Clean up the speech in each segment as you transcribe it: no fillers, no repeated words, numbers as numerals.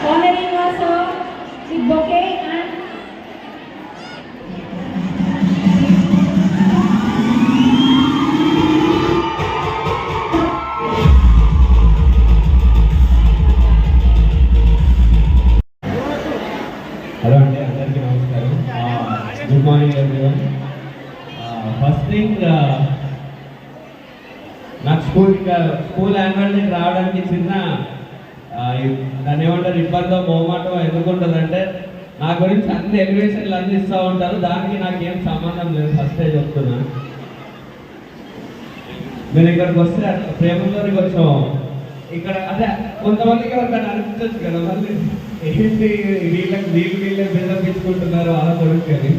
honoring us with bouquet and hello అండి, అందరికీ నమస్కారం. Good morning everyone. First thing, నాకు స్కూల్ యాన్యువల్ డేకి రావడానికి చిన్న దాన్ని ఏమంటారు ఇబ్బందో మొహమాటం ఎందుకు ఉంటుందంటే నా గురించి అన్ని ఎలివేషన్లు అన్ని ఇస్తూ ఉంటారు. దానికి నాకేం సంబంధం లేదు, ఫస్టే చెప్తున్నా. నేను ఇక్కడికి వస్తే ప్రేమలోకి వచ్చాము. ఇక్కడ అదే కొంతమందికి ఎవరికైనా అనిపించచ్చు కదా, మళ్ళీ ఏంటి వీళ్ళే బిల్డప్ ఇచ్చుకుంటున్నారు అలా కొడుకు అని.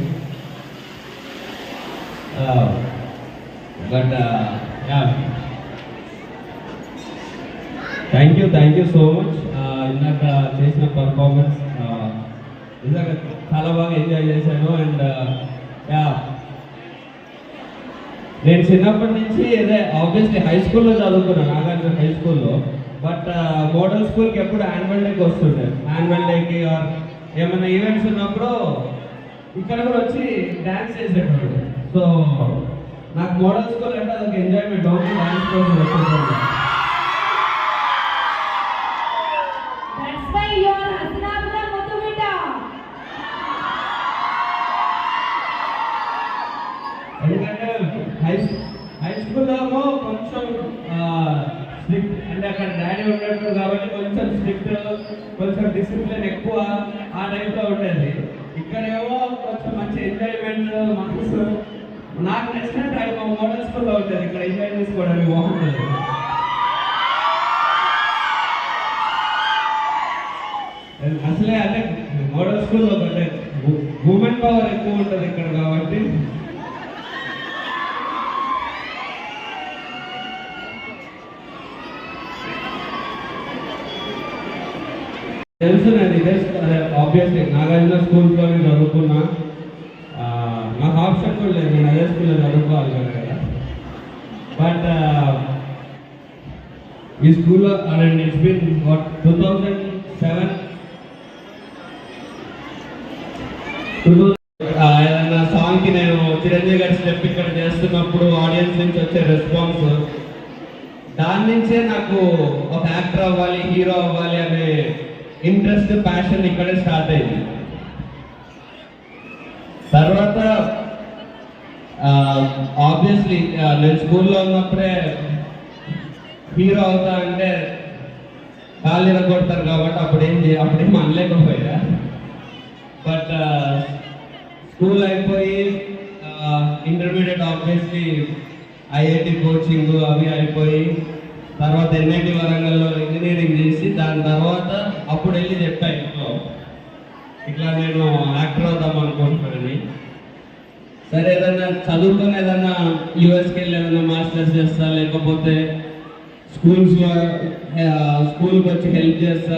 But thank you so much. ఇందాక చేసిన పర్ఫార్మెన్స్ నిజంగా చాలా బాగా ఎంజాయ్ చేశాను. అండ్ నేను చిన్నప్పటి నుంచి అదే ఆబ్వియస్లీ హై స్కూల్లో చదువుకున్నాను, నాగార్జున హై స్కూల్లో. బట్ మోడల్ స్కూల్కి ఎప్పుడు యాన్యువల్ డేకి వస్తుండే, యాన్యువల్ డేకి ఆర్ ఏమైనా ఈవెంట్స్ ఉన్నప్పుడు ఇక్కడ కూడా వచ్చి డ్యాన్స్ చేసేటప్పుడు. సో నాకు మోడల్ స్కూల్ అంటే అదొక ఎంజాయ్మెంట్, ఓన్లీ డ్యాన్స్ కోసం వచ్చేసాను. ఎందుకంటే హై స్కూల్లో కొంచెం స్ట్రిక్ట్, అంటే అక్కడ డాడీ ఉండేవాడు కాబట్టి కొంచెం స్ట్రిక్ట్, కొంచెం డిసిప్లిన్ ఎక్కువ ఆ టైప్లో ఉండేది. ఇక్కడేమో కొంచెం మంచి ఎంజాయ్మెంట్, మనసు నాకు నచ్చిన టైప్ మోడల్ స్కూల్లో ఉంటుంది. ఇక్కడ ఎంజాయ్ చేసుకోవడానికి బాగుంటుంది. అసలే అంటే మోడల్ స్కూల్లో అంటే ఉమెన్ పవర్ ఎక్కువ ఉంటుంది ఇక్కడ కాబట్టి తెలుసు. అదే ఆబ్వియస్లీ నాగార్జున స్కూల్స్లోనే చదువుకున్నా. నాకు ఆప్షన్ కూడా లేదు, నేను అదే స్కూల్లో చదువుకోవాలి కదా. బట్ ఈ స్కూల్లో అండ్ ఇట్స్ బీన్ 2007 ఏదైనా సాంగ్కి నేను చిరంజీవి గారి స్టెప్ ఇక్కడ చేస్తున్నప్పుడు ఆడియన్స్ నుంచి వచ్చే రెస్పాన్స్, దాని నుంచే నాకు ఒక యాక్టర్ అవ్వాలి, హీరో అవ్వాలి అనే ఇంట్రెస్ట్, ప్యాషన్ ఇక్కడే స్టార్ట్ అయింది. తర్వాత ఆబ్వియస్లీ నేను స్కూల్లో ఉన్నప్పుడే హీరో అవుతా అంటే కాళ్ళు ఇరగొడతారు కాబట్టి అప్పుడేం అనలేకపోయా. బట్ స్కూల్ అయిపోయి ఇంటర్మీడియట్ ఆబ్వియస్లీ ఐఐటి కోచింగ్ అవి అయిపోయి తర్వాత ఎన్ఐటి వరంగల్లో ఇంజనీరింగ్ చేసి దాని తర్వాత అప్పుడు వెళ్ళి చెప్పాను ఇంట్లో ఇట్లా నేను యాక్టర్ అవుదాం అనుకుంటున్నానని. సరే ఏదైనా చదువుకొని ఏదైనా యూఎస్కి వెళ్ళి ఏదైనా మాస్టర్స్ చేస్తా, లేకపోతే స్కూల్కి వచ్చి హెల్ప్ చేస్తా,